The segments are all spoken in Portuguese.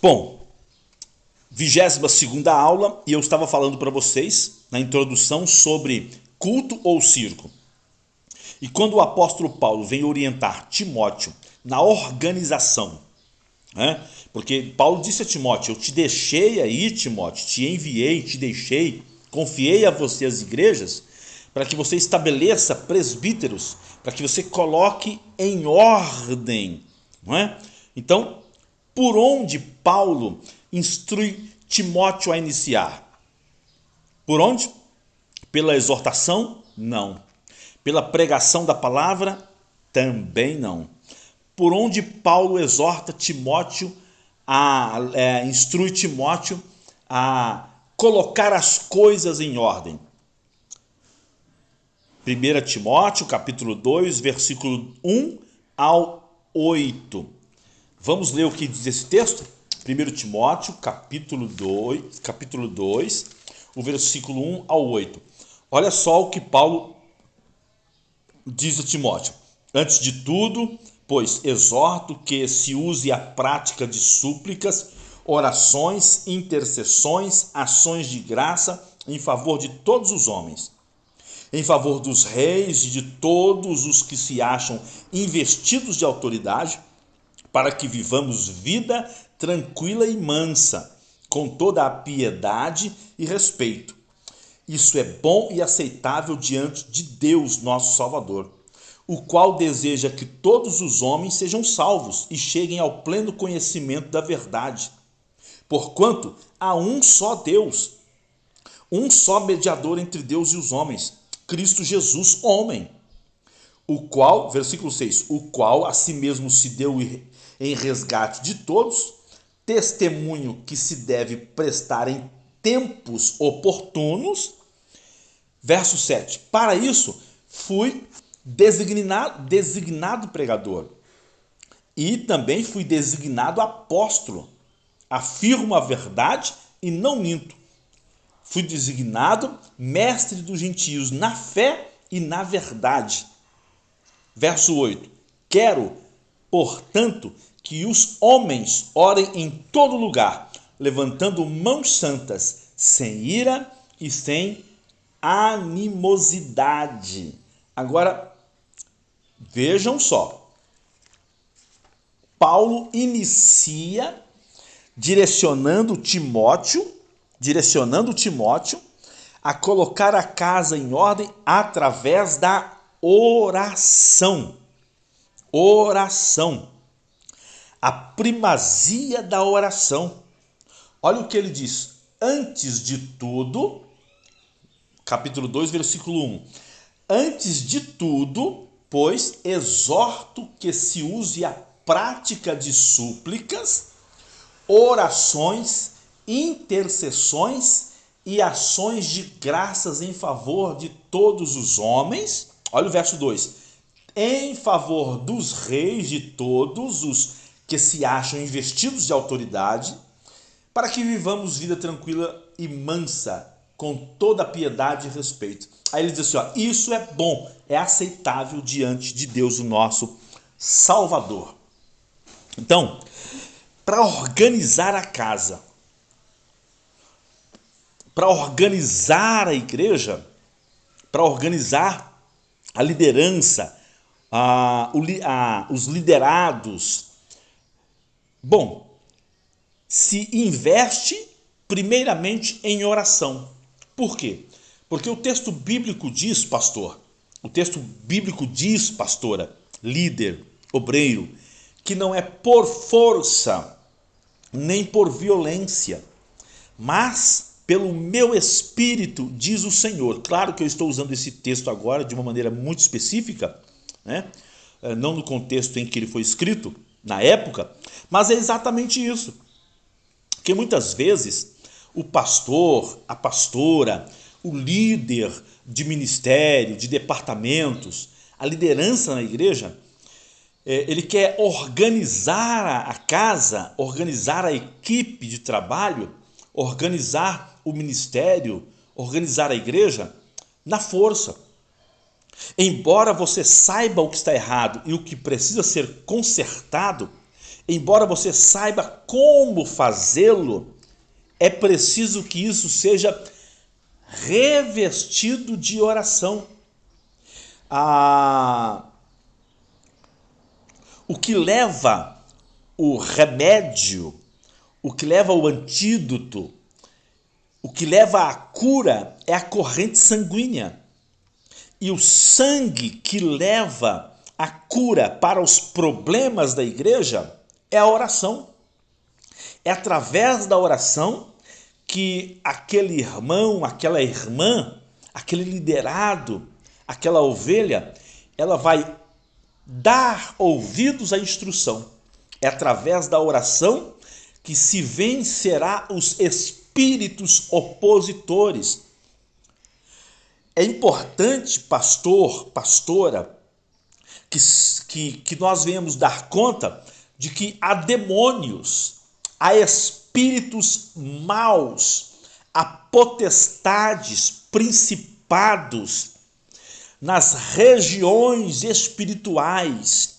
Bom, 22ª aula, e eu estava falando para vocês na introdução sobre culto ou circo. E quando o apóstolo Paulo vem orientar Timóteo na organização, né? Porque Paulo disse a Timóteo: eu te deixei aí, Timóteo, te enviei, te deixei, confiei a você as igrejas, para que você estabeleça presbíteros, para que você coloque em ordem, não é? Então, por onde Paulo instrui Timóteo a iniciar? Por onde? Pela exortação? Não. Pela pregação da palavra? Também não. Por onde Paulo exorta Timóteo instrui Timóteo a colocar as coisas em ordem? 1 Timóteo, capítulo 2, versículo 1 ao 8. Vamos ler o que diz esse texto? 1 Timóteo, capítulo 2, o versículo 1 ao 8. Olha só o que Paulo diz a Timóteo. Antes de tudo, pois exorto que se use a prática de súplicas, orações, intercessões, ações de graça em favor de todos os homens, em favor dos reis e de todos os que se acham investidos de autoridade, para que vivamos vida tranquila e mansa, com toda a piedade e respeito. Isso é bom e aceitável diante de Deus, nosso Salvador, o qual deseja que todos os homens sejam salvos e cheguem ao pleno conhecimento da verdade. Porquanto há um só Deus, um só mediador entre Deus e os homens, Cristo Jesus, homem, o qual, versículo 6, o qual a si mesmo se deu em resgate de todos, testemunho que se deve prestar em tempos oportunos. Verso 7, para isso fui designado pregador e também fui designado apóstolo. Afirmo a verdade e não minto. Fui designado mestre dos gentios na fé e na verdade. Verso 8. Quero, portanto, que os homens orem em todo lugar, levantando mãos santas, sem ira e sem animosidade. Agora, vejam só. Paulo inicia direcionando Timóteo a colocar a casa em ordem através da oração. Oração. A primazia da oração. Olha o que ele diz. Antes de tudo, capítulo 2, versículo 1. Antes de tudo, pois, exorto que se use a prática de súplicas, orações, intercessões e ações de graças em favor de todos os homens. Olha o verso 2. Em favor dos reis de todos os que se acham investidos de autoridade, para que vivamos vida tranquila e mansa, com toda a piedade e respeito. Aí ele diz assim, ó, isso é bom, é aceitável diante de Deus, o nosso Salvador. Então, para organizar a casa, para organizar a igreja, para organizar a liderança, os liderados, bom, se investe primeiramente em oração. Por quê? Porque o texto bíblico diz, pastora, líder, obreiro, que não é por força, nem por violência, mas pelo meu espírito, diz o Senhor. Claro que eu estou usando esse texto agora de uma maneira muito específica, né? Não no contexto em que ele foi escrito, na época, mas é exatamente isso. Porque muitas vezes o pastor, a pastora, o líder de ministério, de departamentos, a liderança na igreja, ele quer organizar a casa, organizar a equipe de trabalho, organizar o ministério, organizar a igreja na força. Embora você saiba o que está errado e o que precisa ser consertado, embora você saiba como fazê-lo, é preciso que isso seja revestido de oração. O que leva o remédio, o que leva o antídoto, o que leva à cura é a corrente sanguínea. E o sangue que leva a cura para os problemas da igreja é a oração. É através da oração que aquele irmão, aquela irmã, aquele liderado, aquela ovelha, ela vai dar ouvidos à instrução. É através da oração que se vencerá os espíritos opositores. É importante, pastor, pastora, que nós venhamos dar conta de que há demônios, há espíritos maus, há potestades, principados nas regiões espirituais,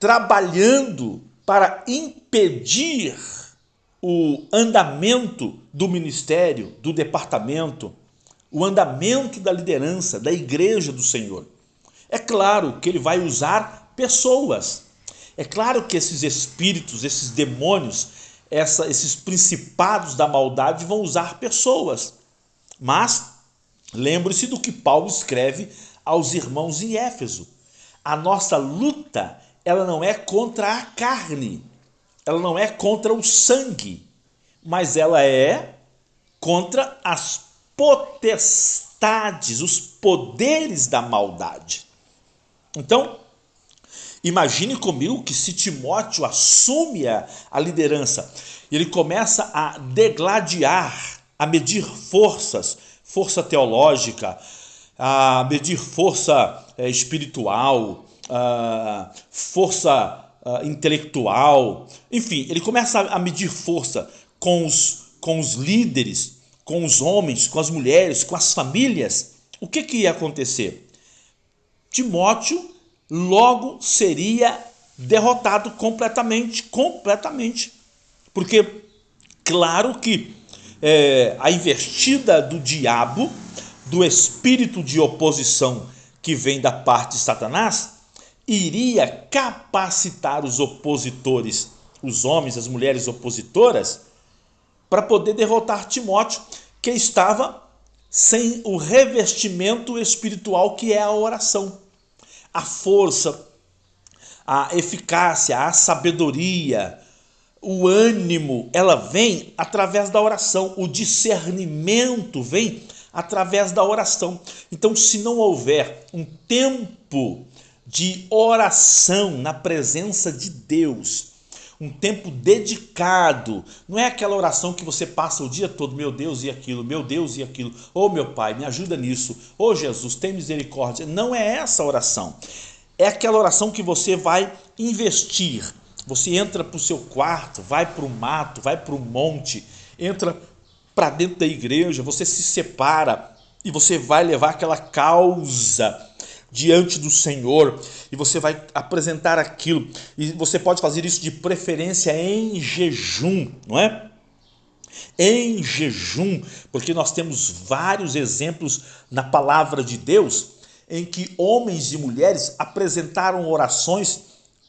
trabalhando para impedir o andamento do ministério, do departamento, o andamento da liderança, da igreja do Senhor. É claro que ele vai usar pessoas. É claro que esses espíritos, esses demônios, esses principados da maldade vão usar pessoas. Mas lembre-se do que Paulo escreve aos irmãos em Éfeso. A nossa luta, ela não é contra a carne, ela não é contra o sangue, mas ela é contra as potestades, os poderes da maldade. Então, imagine comigo que se Timóteo assume a liderança e ele começa a degladiar, a medir forças, força teológica, a medir força espiritual, força intelectual, enfim, ele começa a medir força com os líderes, com os homens, com as mulheres, com as famílias. O que ia acontecer? Timóteo logo seria derrotado completamente, porque claro que a investida do diabo, do espírito de oposição que vem da parte de Satanás, iria capacitar os opositores, os homens, as mulheres opositoras, para poder derrotar Timóteo, que estava sem o revestimento espiritual que é a oração. A força, a eficácia, a sabedoria, o ânimo, ela vem através da oração. O discernimento vem através da oração. Então, se não houver um tempo de oração na presença de Deus, um tempo dedicado, não é aquela oração que você passa o dia todo, meu Deus e aquilo, oh meu Pai, me ajuda nisso, oh Jesus, tem misericórdia. Não é essa oração, é aquela oração que você vai investir, você entra para o seu quarto, vai para o mato, vai para o monte, entra para dentro da igreja, você se separa e você vai levar aquela causa diante do Senhor e você vai apresentar aquilo, e você pode fazer isso de preferência em jejum, não é? Em jejum, porque nós temos vários exemplos na palavra de Deus em que homens e mulheres apresentaram orações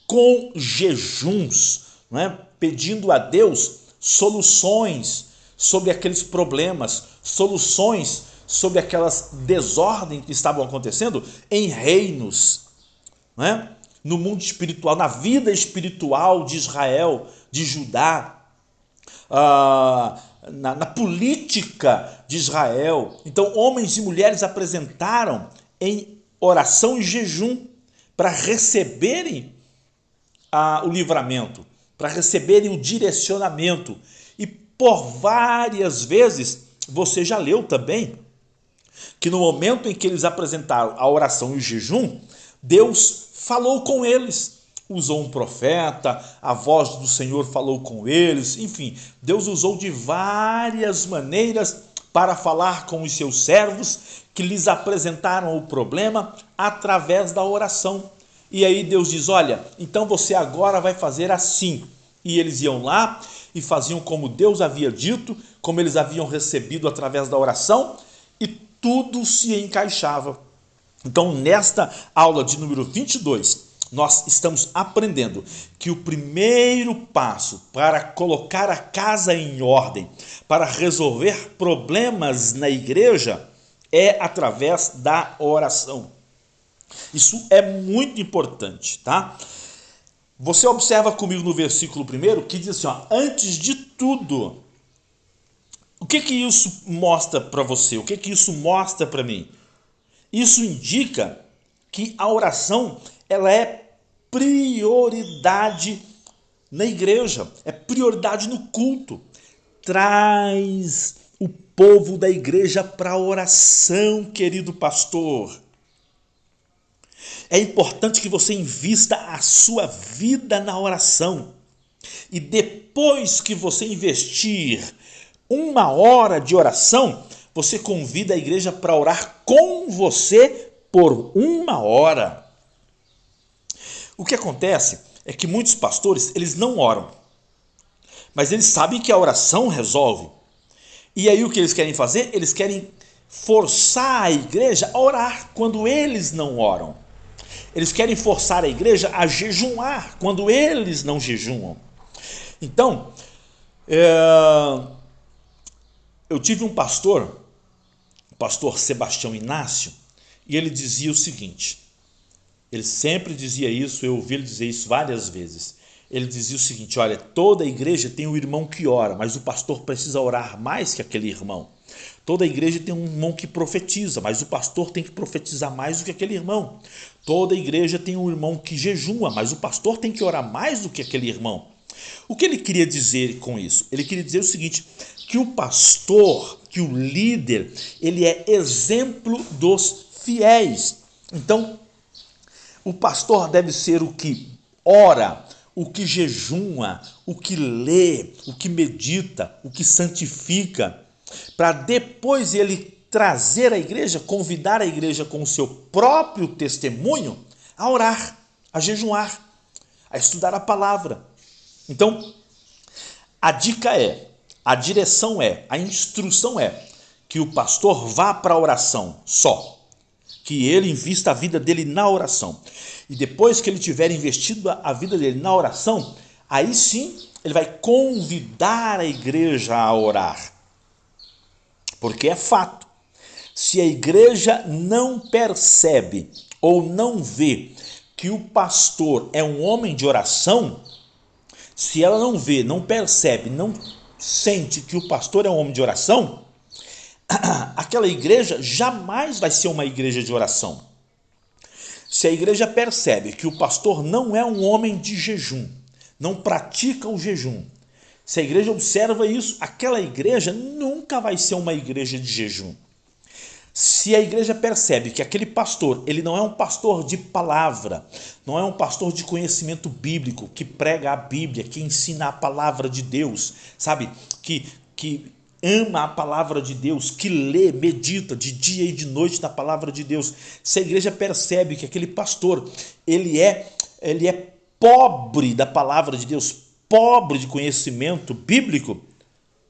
com jejuns, não é? Pedindo a Deus soluções sobre aqueles problemas, soluções sobre aquelas desordens que estavam acontecendo em reinos, não é? No mundo espiritual, na vida espiritual de Israel, de Judá, na política de Israel. Então, homens e mulheres apresentaram em oração e jejum para receberem o livramento, para receberem o direcionamento. E por várias vezes, você já leu também, que no momento em que eles apresentaram a oração e o jejum, Deus falou com eles, usou um profeta, a voz do Senhor falou com eles, enfim, Deus usou de várias maneiras para falar com os seus servos que lhes apresentaram o problema através da oração. E aí Deus diz, olha, então você agora vai fazer assim. E eles iam lá e faziam como Deus havia dito, como eles haviam recebido através da oração, e tudo se encaixava. Então, nesta aula de número 22, nós estamos aprendendo que o primeiro passo para colocar a casa em ordem, para resolver problemas na igreja, é através da oração. Isso é muito importante, tá? Você observa comigo no versículo 1 que diz assim, ó, antes de tudo. O que isso mostra para você? O que isso mostra para mim? Isso indica que a oração, ela é prioridade na igreja, é prioridade no culto. Traz o povo da igreja para a oração, querido pastor. É importante que você invista a sua vida na oração. E depois que você investir 1 hora de oração, você convida a igreja para orar com você por 1 hora. O que acontece é que muitos pastores, eles não oram, mas eles sabem que a oração resolve. E aí o que eles querem fazer? Eles querem forçar a igreja a orar quando eles não oram. Eles querem forçar a igreja a jejuar quando eles não jejuam. Então, eu tive um pastor, o pastor Sebastião Inácio, e ele dizia o seguinte, ele sempre dizia isso, eu ouvi ele dizer isso várias vezes. Ele dizia o seguinte, olha, toda igreja tem um irmão que ora, mas o pastor precisa orar mais que aquele irmão. Toda igreja tem um irmão que profetiza, mas o pastor tem que profetizar mais do que aquele irmão. Toda igreja tem um irmão que jejua, mas o pastor tem que orar mais do que aquele irmão. O que ele queria dizer com isso? Ele queria dizer o seguinte, que o pastor, que o líder, ele é exemplo dos fiéis. Então, o pastor deve ser o que ora, o que jejuma, o que lê, o que medita, o que santifica, para depois ele trazer a igreja, convidar a igreja com o seu próprio testemunho a orar, a jejuar, a estudar a palavra. Então, a dica é, a direção é, a instrução é que o pastor vá para a oração só, que ele invista a vida dele na oração. E depois que ele tiver investido a vida dele na oração, aí sim ele vai convidar a igreja a orar. Porque é fato, se a igreja não percebe ou não vê que o pastor é um homem de oração, se ela não vê, não percebe, não sente que o pastor é um homem de oração, aquela igreja jamais vai ser uma igreja de oração. Se a igreja percebe que o pastor não é um homem de jejum, não pratica o jejum, se a igreja observa isso, aquela igreja nunca vai ser uma igreja de jejum. Se a igreja percebe que aquele pastor, ele não é um pastor de palavra, não é um pastor de conhecimento bíblico, que prega a Bíblia, que ensina a palavra de Deus, sabe? Que ama a palavra de Deus, que lê, medita de dia e de noite na palavra de Deus. Se a igreja percebe que aquele pastor, ele é pobre da palavra de Deus, pobre de conhecimento bíblico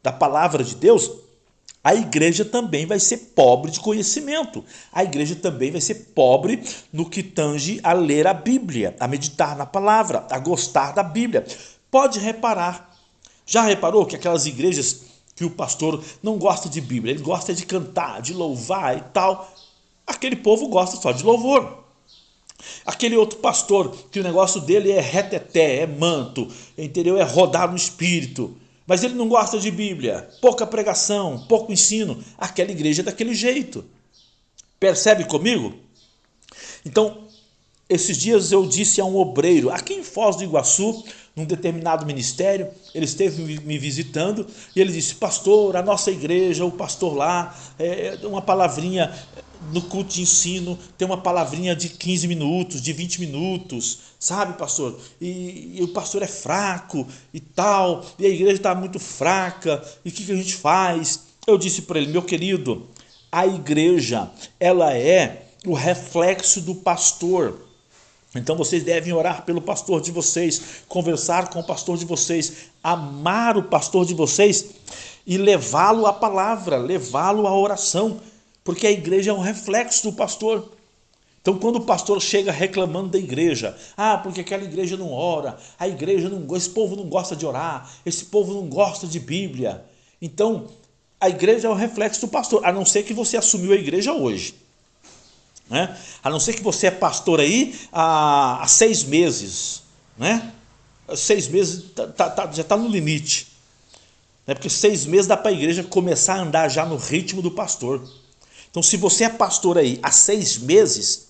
da palavra de Deus, a igreja também vai ser pobre de conhecimento. A igreja também vai ser pobre no que tange a ler a Bíblia, a meditar na palavra, a gostar da Bíblia. Pode reparar. Já reparou que aquelas igrejas que o pastor não gosta de Bíblia, ele gosta de cantar, de louvar e tal, aquele povo gosta só de louvor. Aquele outro pastor que o negócio dele é reteté, é manto, entendeu? É rodar no espírito, mas ele não gosta de Bíblia, pouca pregação, pouco ensino, aquela igreja é daquele jeito. Percebe comigo? Então, esses dias eu disse a um obreiro, aqui em Foz do Iguaçu, num determinado ministério, ele esteve me visitando e ele disse, pastor, a nossa igreja, o pastor lá, uma palavrinha no culto de ensino, tem uma palavrinha de 15 minutos, de 20 minutos, sabe, pastor? E o pastor é fraco e tal, e a igreja está muito fraca, e o que a gente faz? Eu disse para ele, meu querido, a igreja, ela é o reflexo do pastor. Então vocês devem orar pelo pastor de vocês, conversar com o pastor de vocês, amar o pastor de vocês e levá-lo à palavra, levá-lo à oração, porque a igreja é um reflexo do pastor. Então, quando o pastor chega reclamando da igreja, porque aquela igreja não ora, a igreja não, esse povo não gosta de orar, esse povo não gosta de Bíblia. Então, a igreja é o reflexo do pastor, a não ser que você assumiu a igreja hoje, né? A não ser que você é pastor aí há 6 meses, né? 6 meses já está no limite, né? Porque 6 meses dá para a igreja começar a andar já no ritmo do pastor. Então, se você é pastor aí há 6 meses,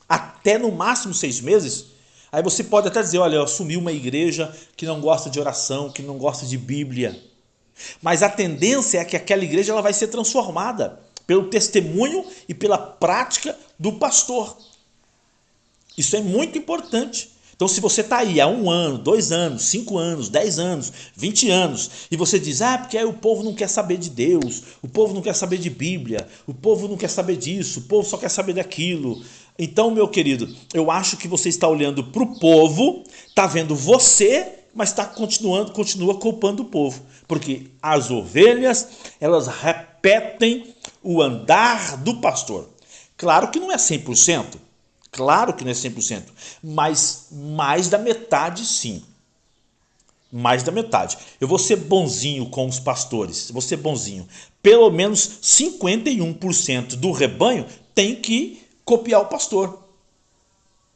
até no máximo 6 meses, aí você pode até dizer, olha, eu assumi uma igreja que não gosta de oração, que não gosta de Bíblia. Mas a tendência é que aquela igreja ela vai ser transformada pelo testemunho e pela prática do pastor. Isso é muito importante. Então, se você está aí há 1 ano, 2 anos, 5 anos, 10 anos, 20 anos, e você diz, porque aí o povo não quer saber de Deus, o povo não quer saber de Bíblia, o povo não quer saber disso, o povo só quer saber daquilo. Então, meu querido, eu acho que você está olhando para o povo, está vendo você, mas continua culpando o povo. Porque as ovelhas, elas repetem o andar do pastor. Claro que não é 100%. Claro que não é 100%, mas mais da metade sim. Mais da metade. Eu vou ser bonzinho com os pastores, vou ser bonzinho. Pelo menos 51% do rebanho tem que copiar o pastor.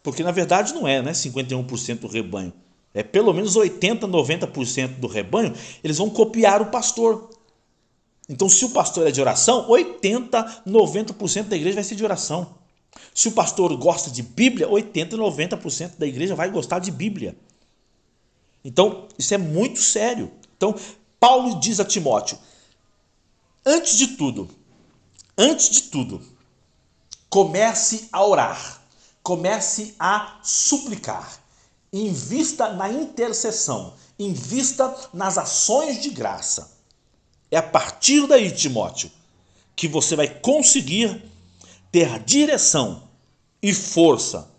Porque na verdade não é, né? 51% do rebanho. É pelo menos 80%, 90% do rebanho, eles vão copiar o pastor. Então, se o pastor é de oração, 80%, 90% da igreja vai ser de oração. Se o pastor gosta de Bíblia, 80%, 90% da igreja vai gostar de Bíblia. Então, isso é muito sério. Então, Paulo diz a Timóteo, antes de tudo, comece a orar, comece a suplicar, invista na intercessão, invista nas ações de graça. É a partir daí, Timóteo, que você vai conseguir ter direção e força,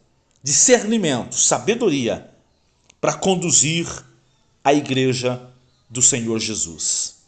discernimento, sabedoria para conduzir a igreja do Senhor Jesus.